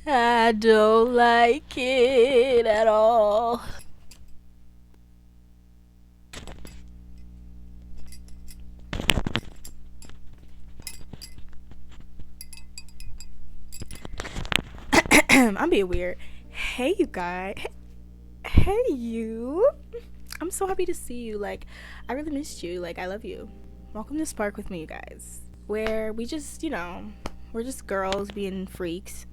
I don't like it at all. I'm being weird. Hey, you guys. Hey, you. I'm so happy to see you. Like, I really missed you. Like, I love you. Welcome to Spark with me, you guys. Where we just, we're just girls being freaks.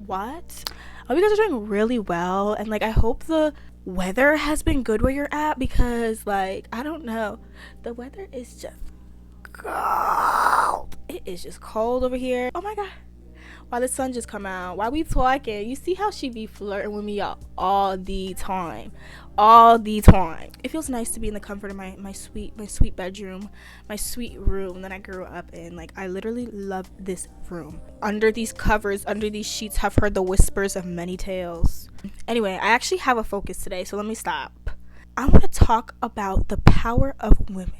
What? I hope you guys are doing really well. And, like, I hope the weather has been good where you're at because, like, I don't know. The weather is just cold. It is just cold over here. Oh my god. Why the sun just come out? Why we talking? You see how she be flirting with me all the time, all the time. It feels nice to be in the comfort of my sweet bedroom, my sweet room that I grew up in. Like, I literally love this room. Under these covers, under these sheets, have heard the whispers of many tales. Anyway, I actually have a focus today, so let me stop. I want to talk about the power of women.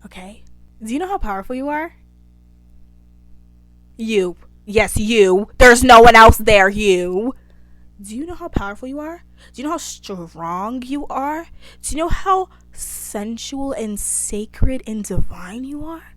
Okay? Do you know how powerful you are? You. Yes, you. There's no one else there, you. Do you know how powerful you are? Do you know how strong you are? Do you know how sensual and sacred and divine you are?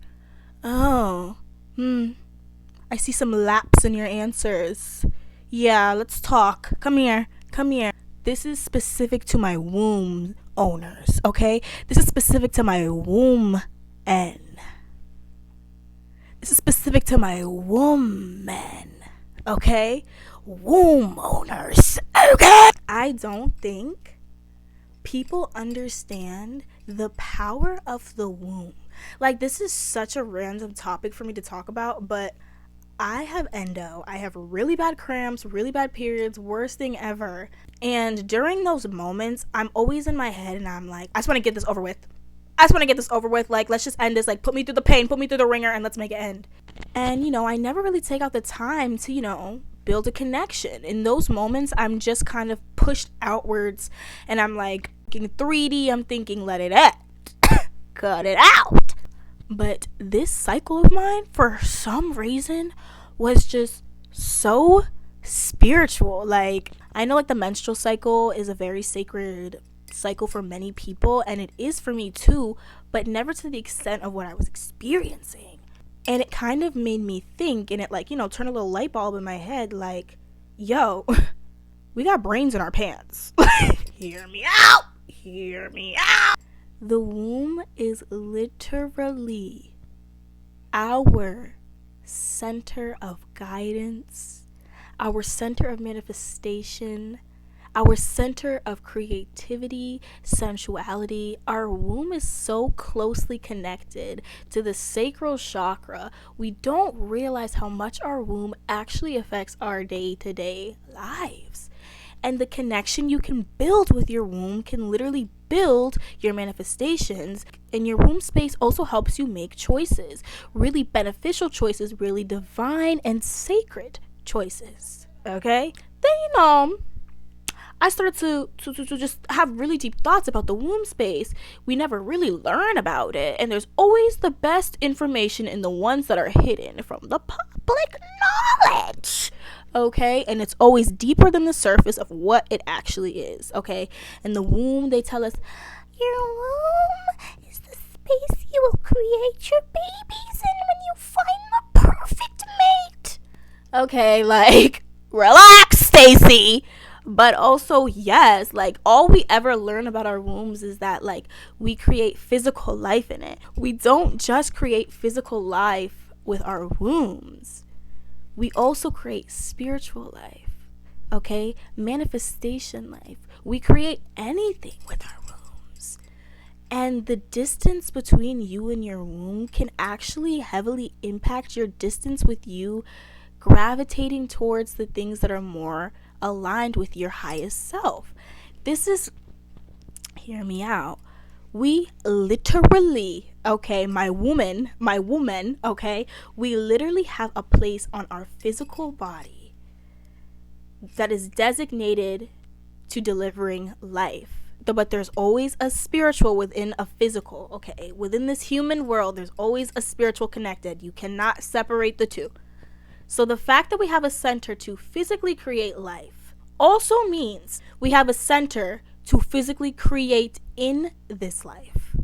Oh. I see some lapse in your answers. Yeah, let's talk. Come here. Come here. This is specific to my womb owners, okay? This is specific to my womb and this is specific to my wombmen, okay? Womb owners, okay? I don't think people understand the power of the womb. Like, this is such a random topic for me to talk about, but I have endo. I have really bad cramps, really bad periods, worst thing ever. And during those moments, I'm always in my head and I'm like, I just want to get this over with. Like, let's just end this. Like, put me through the pain, put me through the ringer, and let's make it end. And, I never really take out the time to, build a connection. In those moments, I'm just kind of pushed outwards, and I'm like, thinking 3D, I'm thinking, let it out. Cut it out. But this cycle of mine, for some reason, was just so spiritual. Like, I know, like, the menstrual cycle is a very sacred cycle for many people, and it is for me too, but never to the extent of what I was experiencing. And it kind of made me think, and it, like, turned a little light bulb in my head, like, yo, we got brains in our pants. Hear me out. The womb is literally our center of guidance, our center of manifestation, our center of creativity, sensuality. Our womb is so closely connected to the sacral chakra. We don't realize how much our womb actually affects our day-to-day lives. And the connection you can build with your womb can literally build your manifestations. And your womb space also helps you make choices, really beneficial choices, really divine and sacred choices. Okay? Then, I started to just have really deep thoughts about the womb space. We never really learn about it, and there's always the best information in the ones that are hidden from the public knowledge, okay? And it's always deeper than the surface of what it actually is, okay? And the womb, they tell us, your womb is the space you will create your babies in when you find the perfect mate. Okay, like, relax, Stacy. But also, yes, like, all we ever learn about our wombs is that, like, we create physical life in it. We don't just create physical life with our wombs. We also create spiritual life, okay? Manifestation life. We create anything with our wombs. And the distance between you and your womb can actually heavily impact your distance with you gravitating towards the things that are more aligned with your highest self. This is, hear me out, we literally, okay, my woman, okay, we literally have a place on our physical body that is designated to delivering life. But there's always a spiritual within a physical, okay? Within this human world, there's always a spiritual connected. You cannot separate the two. So the fact that we have a center to physically create life also means we have a center to physically create in this life.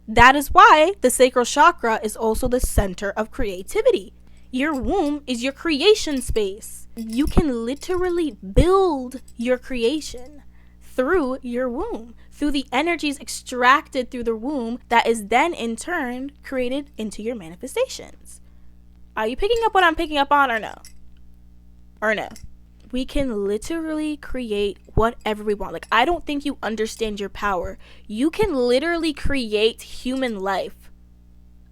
That is why the sacral chakra is also the center of creativity. Your womb is your creation space. You can literally build your creation through your womb, through the energies extracted through the womb that is then in turn created into your manifestations. Are you picking up what I'm picking up on or no? Or no? We can literally create whatever we want. Like, I don't think you understand your power. You can literally create human life.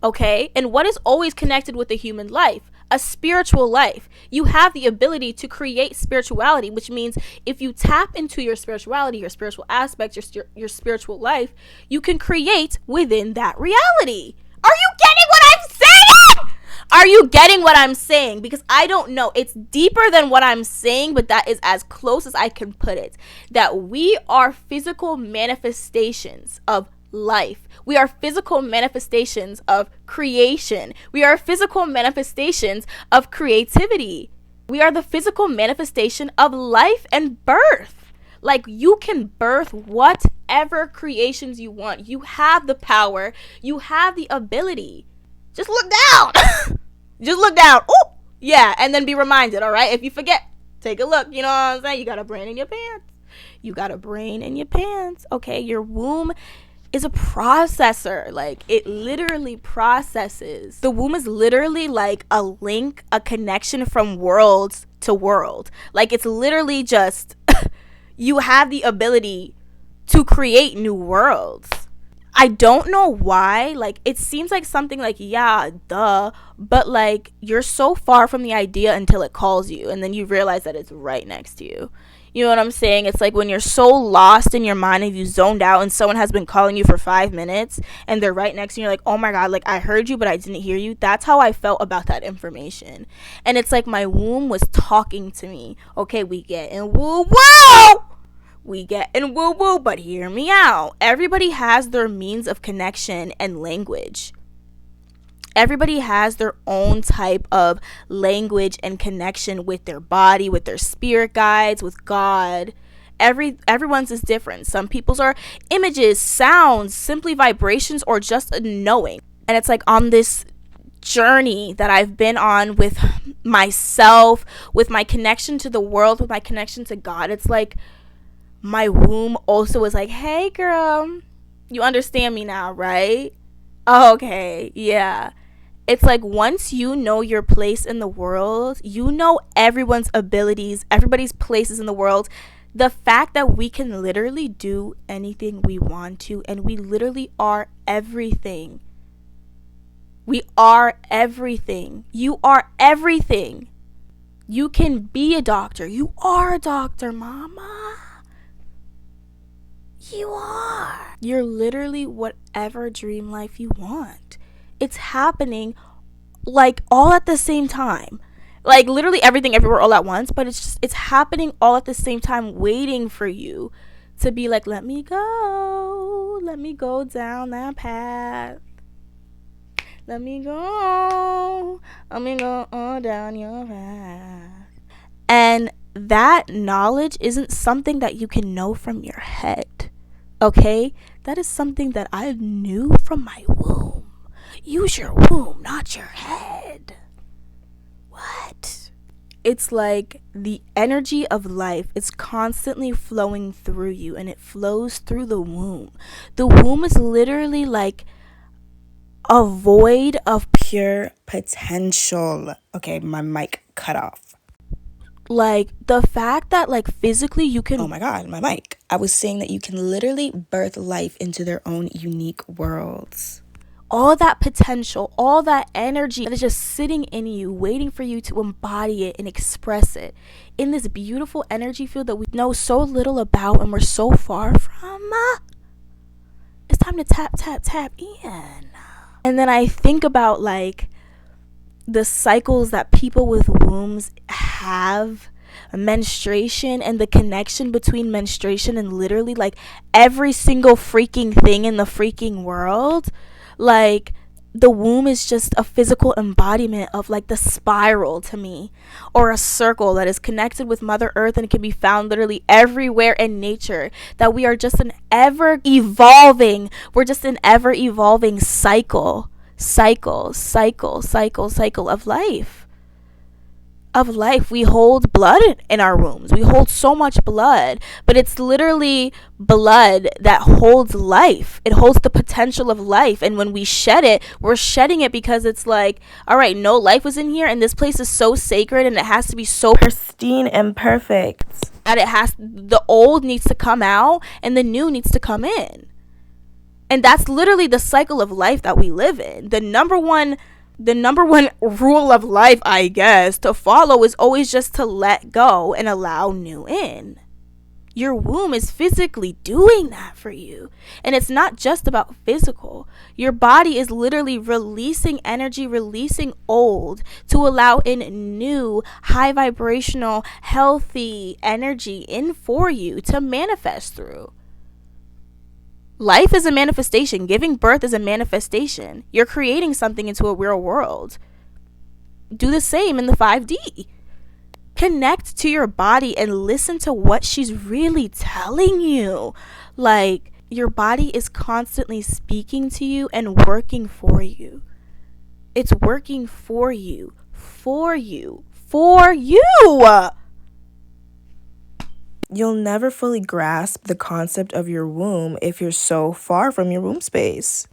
Okay? And what is always connected with the human life? A spiritual life. You have the ability to create spirituality, which means if you tap into your spirituality, your spiritual aspects, your spiritual life, you can create within that reality. Are you getting what I'm saying? Are you getting what I'm saying? Because I don't know. It's deeper than what I'm saying, but that is as close as I can put it. That we are physical manifestations of life. We are physical manifestations of creation. We are physical manifestations of creativity. We are the physical manifestation of life and birth. Like, you can birth whatever creations you want. You have the power. You have the ability. Just look down. Just look down. Oh, yeah. And then be reminded, all right? If you forget, take a look. You know what I'm saying? You got a brain in your pants. You got a brain in your pants. Okay? Your womb is a processor. Like, it literally processes. The womb is literally like a link, a connection from worlds to world. Like, it's literally just, you have the ability to create new worlds. I don't know why, like, it seems like something like, yeah, duh, but like, you're so far from the idea until it calls you, and then you realize that it's right next to you. You know what I'm saying? It's like when you're so lost in your mind and you zoned out and someone has been calling you for 5 minutes and they're right next to you, you're like, oh my God, like, I heard you, but I didn't hear you. That's how I felt about that information. And it's like my womb was talking to me. Okay, we getting woo-woo! We getting woo-woo, but hear me out. Everybody has their means of connection and language. Everybody has their own type of language and connection with their body, with their spirit guides, with God. Everyone's is different. Some people's are images, sounds, simply vibrations, or just a knowing. And it's like on this journey that I've been on with myself, with my connection to the world, with my connection to God, it's like my womb also was like, hey girl, you understand me now, right? Oh, okay, yeah. It's like once you know your place in the world, you know everyone's abilities, everybody's places in the world. The fact that we can literally do anything we want to, and we literally are everything. We are everything. You are everything. You can be a doctor. You are a doctor, mama. You are. You're literally whatever dream life you want. It's happening like all at the same time. Like literally everything everywhere all at once, but it's happening all at the same time, waiting for you to be like, let me go down that path. Let me go down your path. And that knowledge isn't something that you can know from your head. Okay? That is something that I knew from my womb. Use your womb, not your head. What? It's like the energy of life is constantly flowing through you, and it flows through the womb. The womb is literally like a void of pure potential. Okay, my mic cut off. Like, the fact that, like, physically you can... Oh my God, my mic. I was saying that you can literally birth life into their own unique worlds. All that potential, all that energy that is just sitting in you, waiting for you to embody it and express it in this beautiful energy field that we know so little about and we're so far from. It's time to tap in. And then I think about, like, the cycles that people with wombs have, menstruation, and the connection between menstruation and literally like every single freaking thing in the freaking world. Like, the womb is just a physical embodiment of like the spiral to me, or a circle that is connected with Mother Earth, and it can be found literally everywhere in nature. That we are just an ever evolving, we're just an ever evolving cycle of life. We hold blood in our wombs. We hold so much blood, but it's literally blood that holds life. It holds the potential of life. And when we shed it, we're shedding it because it's like, all right, no life was in here, and this place is so sacred, and it has to be so pristine and perfect that the old needs to come out and the new needs to come in. And that's literally the cycle of life that we live in. The number one rule of life, I guess, to follow is always just to let go and allow new in. Your womb is physically doing that for you. And it's not just about physical. Your body is literally releasing energy, releasing old to allow in new, high vibrational, healthy energy in for you to manifest through. Life is a manifestation. Giving birth is a manifestation. You're creating something into a real world. Do the same in the 5D. Connect to your body and listen to what she's really telling you. Like, your body is constantly speaking to you and working for you. It's working for you. For you. For you! You'll never fully grasp the concept of your womb if you're so far from your womb space.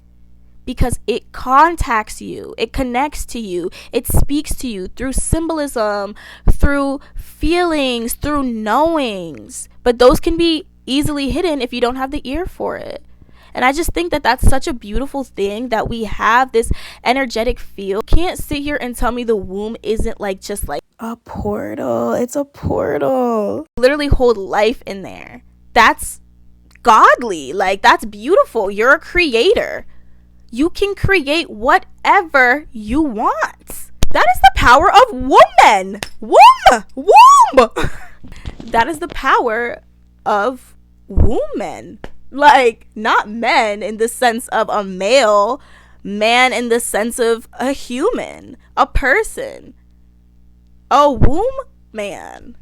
Because it contacts you, it connects to you, it speaks to you through symbolism, through feelings, through knowings. But those can be easily hidden if you don't have the ear for it. And I just think that that's such a beautiful thing, that we have this energetic field. You can't sit here and tell me the womb isn't like just like a portal. It's a portal. Literally hold life in there. That's godly. Like, that's beautiful. You're a creator. You can create whatever you want. That is the power of woman. Womb. That is the power of woman. Like, not men in the sense of a male, man in the sense of a human, a person, a womb man.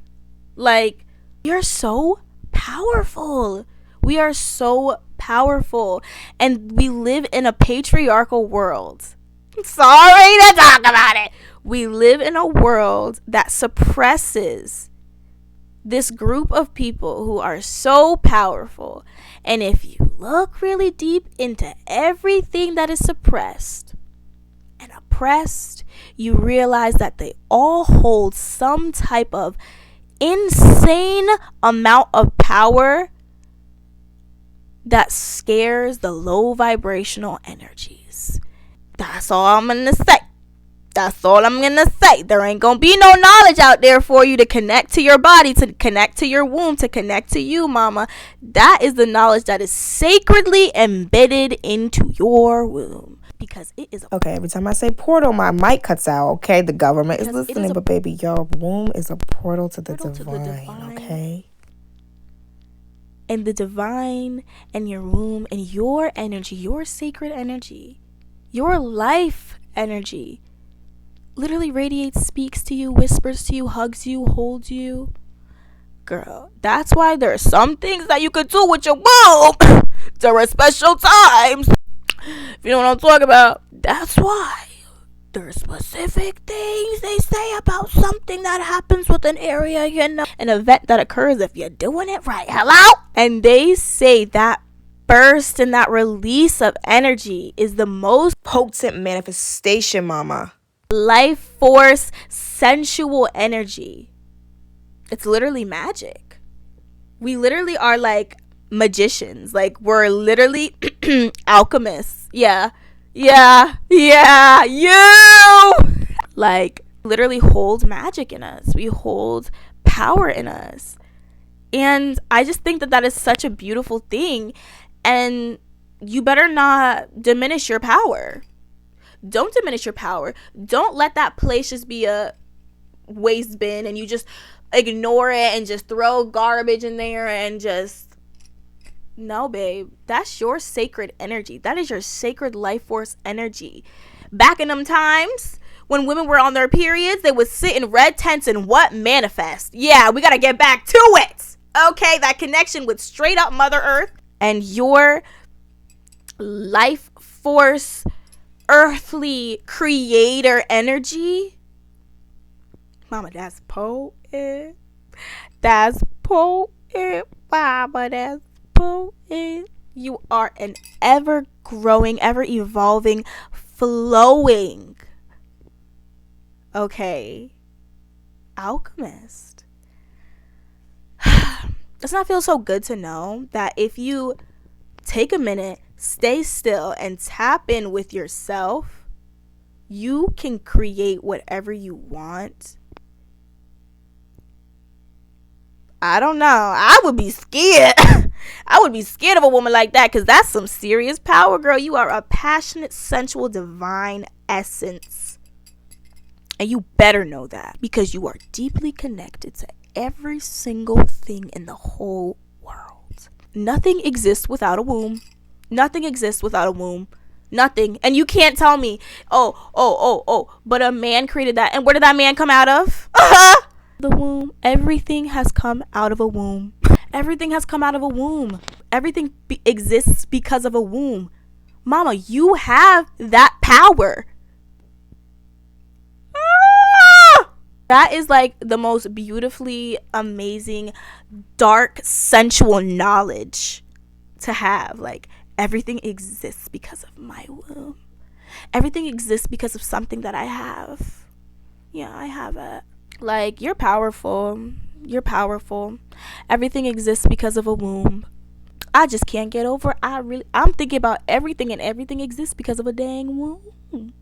Like, you're so powerful. We are so powerful. And we live in a patriarchal world. Sorry to talk about it. We live in a world that suppresses this group of people who are so powerful. And if you look really deep into everything that is suppressed and oppressed, you realize that they all hold some type of insane amount of power that scares the low vibrational energies. That's all I'm gonna say. That's all I'm gonna say. There ain't gonna be no knowledge out there for you to connect to your body, to connect to your womb, to connect to you, mama. That is the knowledge that is sacredly embedded into your womb. Because it is okay, every time I say portal, my mic cuts out, okay? The government is listening, but baby, your womb is a portal to the divine, okay? And the divine and your womb and your energy, your sacred energy, your life energy, literally radiates, speaks to you, whispers to you, hugs you, holds you. Girl, that's why there are some things that you could do with your womb during special times. If you know what I'm talking about, that's why there are specific things they say about something that happens with an area, you know, an event that occurs if you're doing it right. Hello? And they say that burst and that release of energy is the most potent manifestation, mama. Life force, sensual energy. It's literally magic. We literally are like magicians. Like, we're literally alchemists. Yeah. You like literally hold magic in us. We hold power in us. And I just think that that is such a beautiful thing. And you better not diminish your power. Don't diminish your power. Don't let that place just be a waste bin and you just ignore it and just throw garbage in there and just... No, babe. That's your sacred energy. That is your sacred life force energy. Back in them times when women were on their periods, they would sit in red tents and what? Manifest. Yeah, we gotta get back to it. Okay, that connection with straight up Mother Earth and your life force, earthly creator energy. Mama, that's poet. That's poet. Mama, that's poet. You are an ever growing, ever evolving, flowing, okay, alchemist. Doesn't that feel so good to know that if you take a minute, stay still, and tap in with yourself, you can create whatever you want? I don't know. I would be scared. I would be scared of a woman like that, because that's some serious power, girl. You are a passionate, sensual, divine essence. And you better know that, because you are deeply connected to every single thing in the whole world. Nothing exists without a womb. Nothing exists without a womb. Nothing. And you can't tell me, but a man created that. And where did that man come out of? The womb. Everything has come out of a womb. Everything has come out of a womb. Everything exists because of a womb. Mama, you have that power. That is like the most beautifully amazing, dark, sensual knowledge to have. Like, everything exists because of my womb. Everything exists because of something that I have. Yeah, I have it. Like, you're powerful. You're powerful. Everything exists because of a womb. I just can't get over. I'm thinking about everything, and everything exists because of a dang womb.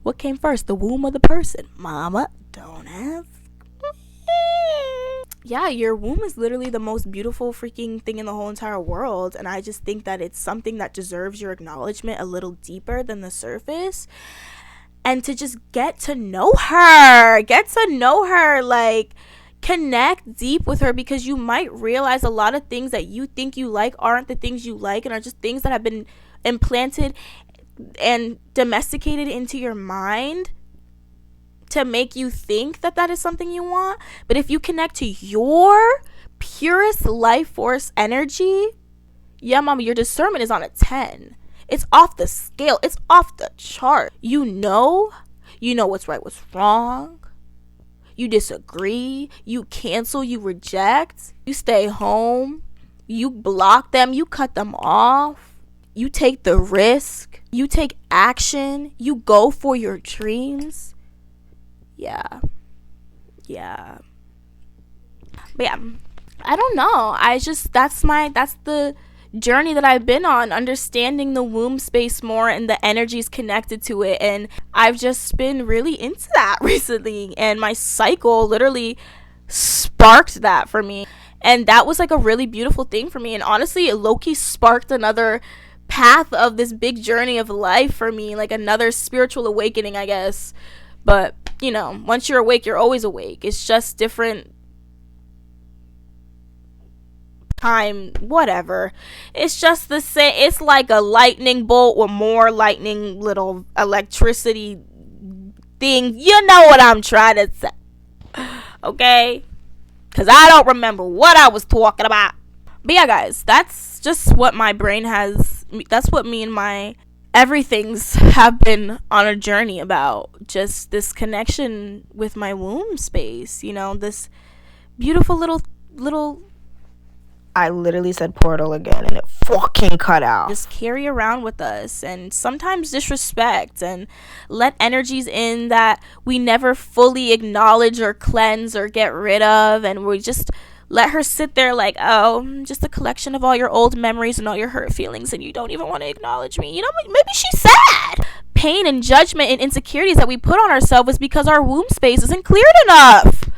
What came first, the womb or the person? Mama, don't ask me. Yeah, your womb is literally the most beautiful freaking thing in the whole entire world. And I just think that it's something that deserves your acknowledgement a little deeper than the surface. And to just get to know her. Like, connect deep with her, because you might realize a lot of things that you think you like aren't the things you like, and are just things that have been implanted and domesticated into your mind to make you think that that is something you want. But if you connect to your purest life force energy, yeah, mama, your discernment is on a 10. It's off the scale. It's off the chart. You know what's right, what's wrong. You disagree. You cancel. You reject. You stay home. You block them. You cut them off. You take the risk. You take action. You go for your dreams. Yeah. But yeah, I don't know. That's the journey that I've been on, understanding the womb space more and the energies connected to it. And I've just been really into that recently, and my cycle literally sparked that for me, and that was like a really beautiful thing for me. And honestly, it low-key sparked another path of this big journey of life for me, like another spiritual awakening, I guess. But once you're awake, you're always awake. It's just different time, whatever. It's just the same. It's like a lightning bolt with more lightning little electricity thing. You know what I'm trying to say, okay? Because I don't remember what I was talking about. But yeah, guys, that's just what my brain has. That's what me and my everythings have been on a journey about. Just this connection with my womb space. This beautiful little I literally said portal again, and it fucking cut out. Just carry around with us, and sometimes disrespect, and let energies in that we never fully acknowledge or cleanse or get rid of, and we just let her sit there like, oh, just a collection of all your old memories and all your hurt feelings, and you don't even want to acknowledge me. Maybe she's sad. Pain and judgment and insecurities that we put on ourselves is because our womb space isn't cleared enough.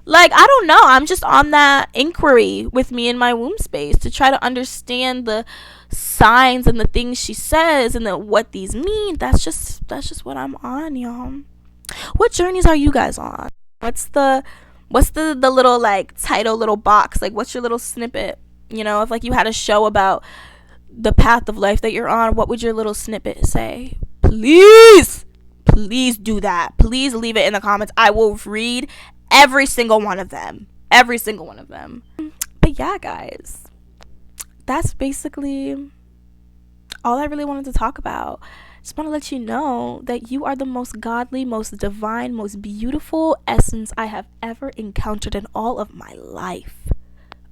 Like, I don't know. I'm just on that inquiry with me in my womb space to try to understand the signs and the things she says and what these mean. That's just what I'm on, y'all. What journeys are you guys on? What's the little like title little box? Like, what's your little snippet? If like you had a show about the path of life that you're on, what would your little snippet say? Please please do that. Please leave it in the comments. I will read every single one of them. Every single one of them. But yeah, guys, that's basically all I really wanted to talk about. Just want to let you know that you are the most godly, most divine, most beautiful essence I have ever encountered in all of my life.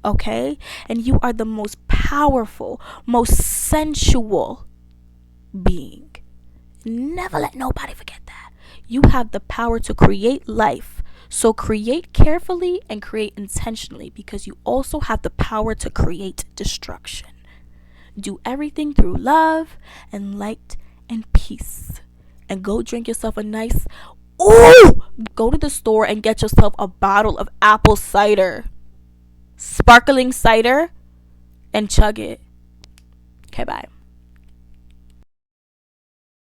Okay? And you are the most powerful, most sensual being. Never let nobody forget that. You have the power to create life. So create carefully and create intentionally, because you also have the power to create destruction. Do everything through love and light and peace. And go drink yourself a nice, go to the store and get yourself a bottle of apple cider, sparkling cider, and chug it. Okay, bye.